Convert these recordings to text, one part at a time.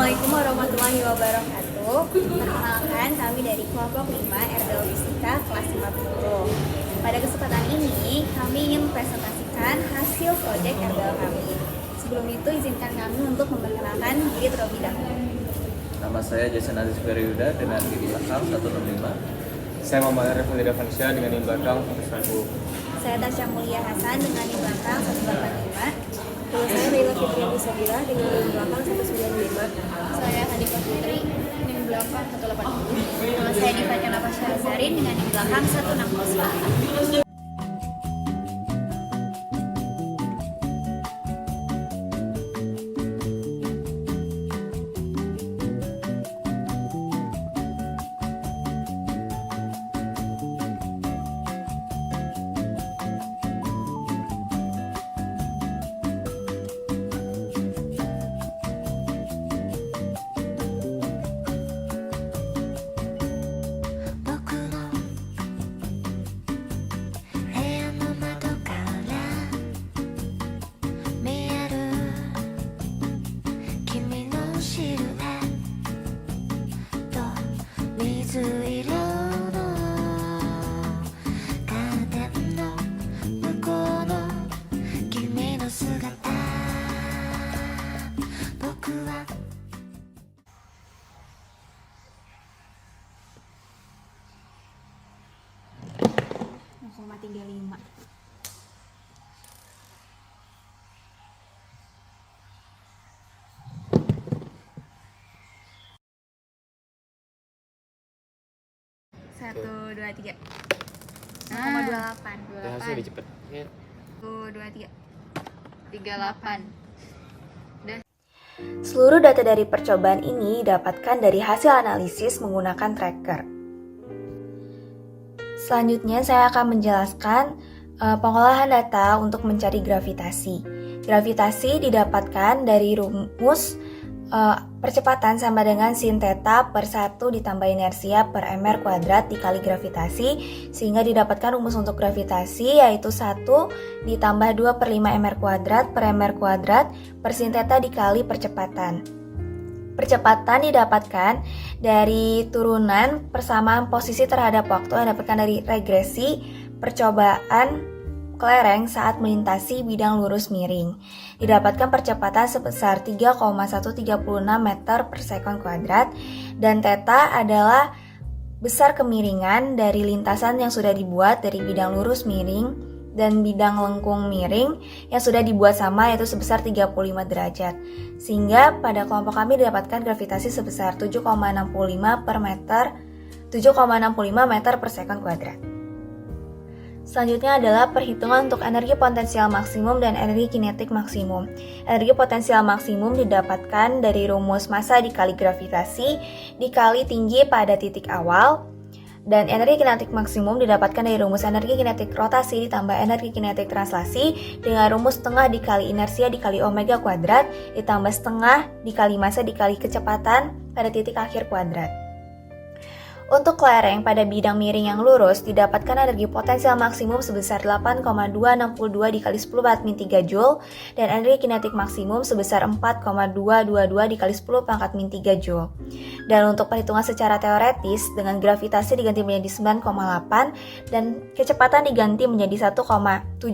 Assalamualaikum warahmatullahi wabarakatuh. Perkenalkan, kami dari kelompok 5 RDL Fisika kelas 50. Pada kesempatan ini, kami ingin mempresentasikan hasil proyek RDL kami. Sebelum itu, izinkan kami untuk memperkenalkan diri terlebih dahulu. Nama saya Jason Aziz Periuda dengan NIM belakang 165. Saya Muhammad Refli Davansyah dengan NIM belakang 110. Saya Tasya Mulia Hasan dengan NIM belakang 185. Nama saya Laila Fitri Abdusabila dengan NIM belakang 195. Saya Hanifah Putri, NIM belakang 180. Nama saya Diva Napasya Azarin dengan NIM belakang 160. Satu, dua, tiga. 1,28. Hasil lebih cepat. 1, 2, 3. 38. Seluruh data dari percobaan ini didapatkan dari hasil analisis menggunakan tracker. Selanjutnya saya akan menjelaskan pengolahan data untuk mencari gravitasi. Gravitasi didapatkan dari rumus percepatan sama dengan sin theta per 1 ditambah inersia per mr kuadrat dikali gravitasi, sehingga didapatkan rumus untuk gravitasi yaitu 1 ditambah 2 per 5 mr kuadrat per mr kuadrat per sin theta dikali percepatan. Percepatan didapatkan dari turunan persamaan posisi terhadap waktu yang didapatkan dari regresi percobaan kelereng saat melintasi bidang lurus miring. Didapatkan percepatan sebesar 3,136 meter per sekon kuadrat, dan theta adalah besar kemiringan dari lintasan yang sudah dibuat dari bidang lurus miring dan bidang lengkung miring yang sudah dibuat sama, yaitu sebesar 35 derajat. Sehingga pada kelompok kami didapatkan gravitasi sebesar 7,65 meter per sekon kuadrat. Selanjutnya adalah perhitungan untuk energi potensial maksimum dan energi kinetik maksimum. Energi potensial maksimum didapatkan dari rumus massa dikali gravitasi dikali tinggi pada titik awal, dan energi kinetik maksimum didapatkan dari rumus energi kinetik rotasi ditambah energi kinetik translasi dengan rumus setengah dikali inersia dikali omega kuadrat ditambah setengah dikali massa dikali kecepatan pada titik akhir kuadrat. Untuk kelereng pada bidang miring yang lurus didapatkan energi potensial maksimum sebesar 8,262 dikali 10 pangkat min 3 Joule dan energi kinetik maksimum sebesar 4,222 dikali 10 pangkat min 3 Joule. Dan untuk perhitungan secara teoretis dengan gravitasi diganti menjadi 9,8 dan kecepatan diganti menjadi 1,7748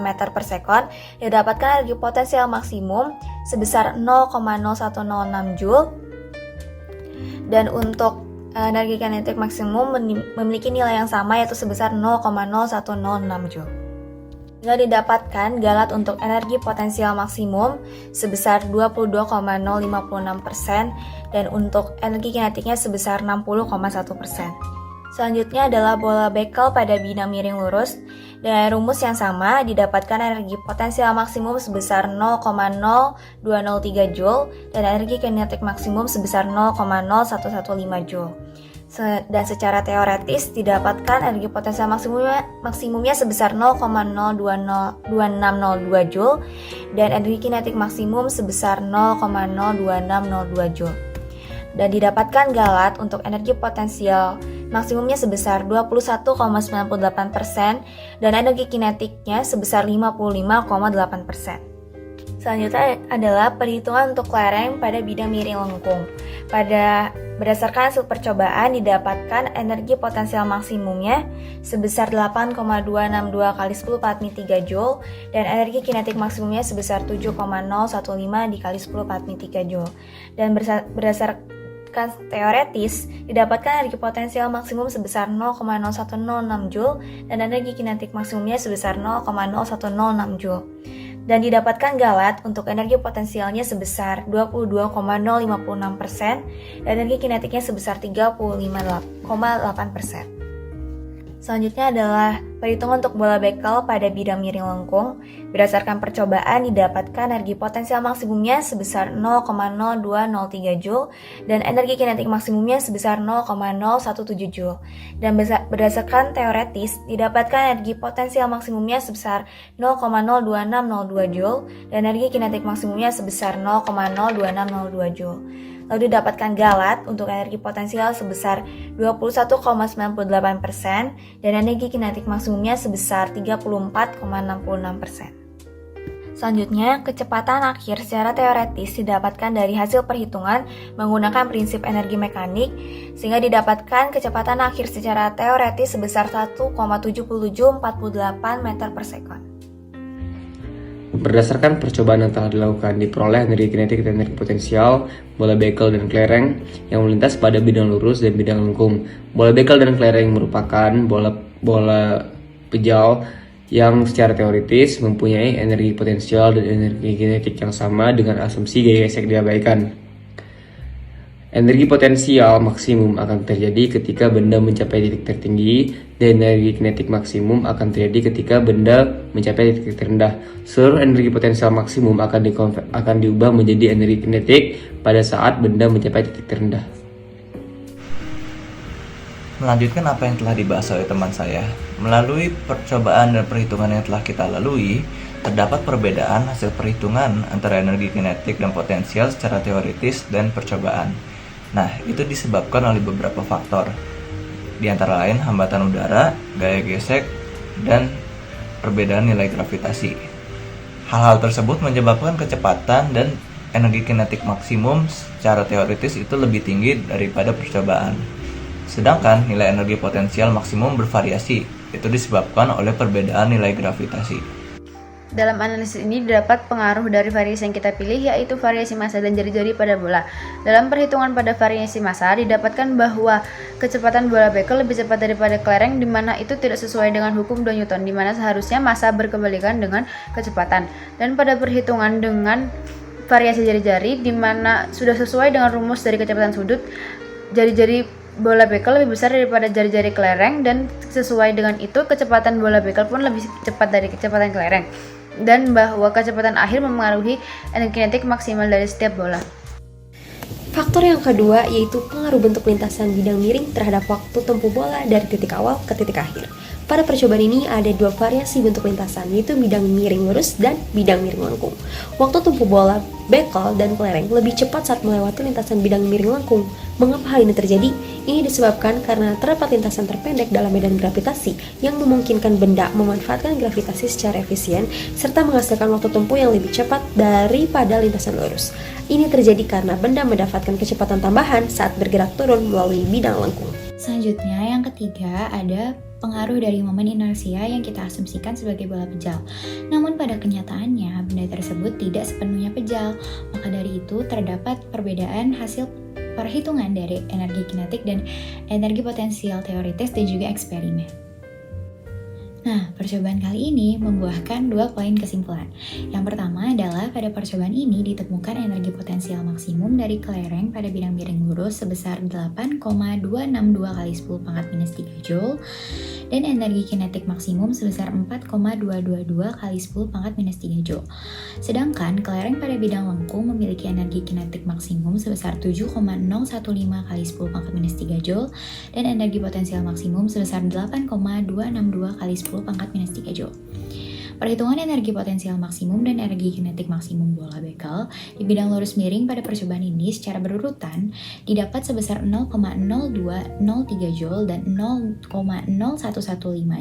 meter per sekon, didapatkan energi potensial maksimum sebesar 0,0106 Joule. Dan untuk energi kinetik maksimum memiliki nilai yang sama, yaitu sebesar 0,0106 Joule. Juga didapatkan galat untuk energi potensial maksimum sebesar 22,056% dan untuk energi kinetiknya sebesar 60,1%. Selanjutnya adalah bola bekel pada bidang miring lurus. Dengan rumus yang sama didapatkan energi potensial maksimum sebesar 0,0203 Joule dan energi kinetik maksimum sebesar 0,0115 Joule. Dan secara teoretis didapatkan energi potensial maksimumnya sebesar 0,02602 Joule dan energi kinetik maksimum sebesar 0,02602 Joule. Dan didapatkan galat untuk energi potensial maksimumnya sebesar 21,98% dan energi kinetiknya sebesar 55,8%. Selanjutnya adalah perhitungan untuk kelereng pada bidang miring lengkung. Berdasarkan hasil percobaan didapatkan energi potensial maksimumnya sebesar 8,262 kali 10 Fm 3 Joule dan energi kinetik maksimumnya sebesar 7,015 dikali 10 Fm 3 Joule. Dan berdasarkan teoretis didapatkan energi potensial maksimum sebesar 0,0106 Joule dan energi kinetik maksimumnya sebesar 0,0106 Joule. Dan didapatkan galat untuk energi potensialnya sebesar 22,056% dan energi kinetiknya sebesar 35,8%. Selanjutnya adalah perhitungan untuk bola bekel pada bidang miring lengkung. Berdasarkan percobaan didapatkan energi potensial maksimumnya sebesar 0,0203 Joule dan energi kinetik maksimumnya sebesar 0,017 Joule. Dan berdasarkan teoretis didapatkan energi potensial maksimumnya sebesar 0,02602 Joule dan energi kinetik maksimumnya sebesar 0,02602 Joule. Lalu didapatkan galat untuk energi potensial sebesar 21,98% dan energi kinetik maksimumnya sebesar 34,66%. Selanjutnya, kecepatan akhir secara teoretis didapatkan dari hasil perhitungan menggunakan prinsip energi mekanik, sehingga didapatkan kecepatan akhir secara teoretis sebesar 1,7748 meter per sekon. Berdasarkan percobaan yang telah dilakukan, diperoleh energi kinetik dan energi potensial bola bekel dan kelereng yang melintas pada bidang lurus dan bidang lengkung. Bola bekel dan kelereng merupakan bola pejal yang secara teoritis mempunyai energi potensial dan energi kinetik yang sama dengan asumsi gaya gesek diabaikan. Energi potensial maksimum akan terjadi ketika benda mencapai titik tertinggi dan energi kinetik maksimum akan terjadi ketika benda mencapai titik terendah. Seluruh energi potensial maksimum akan diubah menjadi energi kinetik pada saat benda mencapai titik terendah. Melanjutkan apa yang telah dibahas oleh teman saya, melalui percobaan dan perhitungan yang telah kita lalui, terdapat perbedaan hasil perhitungan antara energi kinetik dan potensial secara teoritis dan percobaan. Nah, itu disebabkan oleh beberapa faktor, di antara lain hambatan udara, gaya gesek, dan perbedaan nilai gravitasi. Hal-hal tersebut menyebabkan kecepatan dan energi kinetik maksimum secara teoritis itu lebih tinggi daripada percobaan. Sedangkan nilai energi potensial maksimum bervariasi, itu disebabkan oleh perbedaan nilai gravitasi. Dalam analisis ini didapat pengaruh dari variasi yang kita pilih, yaitu variasi massa dan jari-jari pada bola. Dalam perhitungan pada variasi massa didapatkan bahwa kecepatan bola bekel lebih cepat daripada kelereng, di mana itu tidak sesuai dengan hukum 2 Newton, di mana seharusnya massa berkebalikan dengan kecepatan. Dan pada perhitungan dengan variasi jari-jari, di mana sudah sesuai dengan rumus dari kecepatan sudut, jari-jari bola bekel lebih besar daripada jari-jari kelereng, dan sesuai dengan itu kecepatan bola bekel pun lebih cepat dari kecepatan kelereng, dan bahwa kecepatan akhir mempengaruhi energi kinetik maksimal dari setiap bola. Faktor yang kedua yaitu pengaruh bentuk lintasan bidang miring terhadap waktu tempuh bola dari titik awal ke titik akhir. Pada percobaan ini ada 2 variasi bentuk lintasan, yaitu bidang miring lurus dan bidang miring lengkung. Waktu tempuh bola bekel dan kelereng lebih cepat saat melewati lintasan bidang miring lengkung. Mengapa hal ini terjadi? Ini disebabkan karena terdapat lintasan terpendek dalam medan gravitasi yang memungkinkan benda memanfaatkan gravitasi secara efisien serta menghasilkan waktu tempuh yang lebih cepat daripada lintasan lurus. Ini terjadi karena benda mendapatkan kecepatan tambahan saat bergerak turun melalui bidang lengkung. Selanjutnya, yang ketiga ada pengaruh dari momen inersia yang kita asumsikan sebagai bola pejal. Namun pada kenyataannya, benda tersebut tidak sepenuhnya pejal. Maka dari itu, terdapat perbedaan hasil perhitungan dari energi kinetik dan energi potensial teoritis dan juga eksperimen. Nah, percobaan kali ini membuahkan 2 poin kesimpulan. Yang pertama adalah pada percobaan ini ditemukan energi potensial maksimum dari kelereng pada bidang miring lurus sebesar 8,262 kali 10 pangkat minus 3 Joule dan energi kinetik maksimum sebesar 4,222 kali 10 pangkat minus 3 Joule. Sedangkan kelereng pada bidang lengkung memiliki energi kinetik maksimum sebesar 7,015 kali 10 pangkat minus 3 Joule dan energi potensial maksimum sebesar 8,262 kali 10 pangkat minus 3 Joule. Perhitungan energi potensial maksimum dan energi kinetik maksimum bola bekel di bidang lurus miring pada percobaan ini secara berurutan didapat sebesar 0,0203 Joule dan 0,0115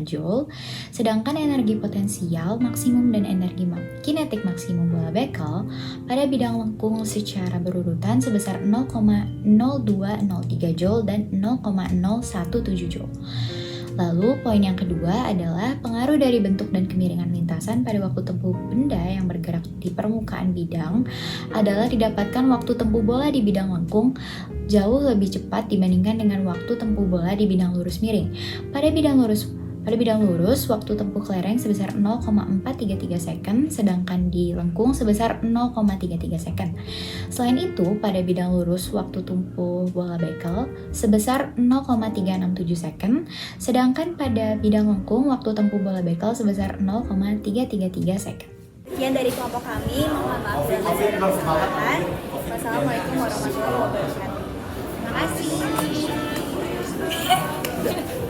Joule, sedangkan energi potensial maksimum dan energi kinetik maksimum bola bekel pada bidang lengkung secara berurutan sebesar 0,0203 Joule dan 0,017 Joule. Lalu, poin yang kedua adalah pengaruh dari bentuk dan kemiringan lintasan pada waktu tempuh benda yang bergerak di permukaan bidang adalah didapatkan waktu tempuh bola di bidang lengkung jauh lebih cepat dibandingkan dengan waktu tempuh bola di bidang lurus miring. Pada bidang lurus, waktu tempuh kelereng sebesar 0,433 second, sedangkan di lengkung sebesar 0,33 second. Selain itu, pada bidang lurus, waktu tempuh bola bekel sebesar 0,367 second, sedangkan pada bidang lengkung, waktu tempuh bola bekel sebesar 0,333 second. Sekian dari kelompok kami, mohon maaf bila ada kesalahan. Wassalamualaikum warahmatullahi wabarakatuh. Terima kasih.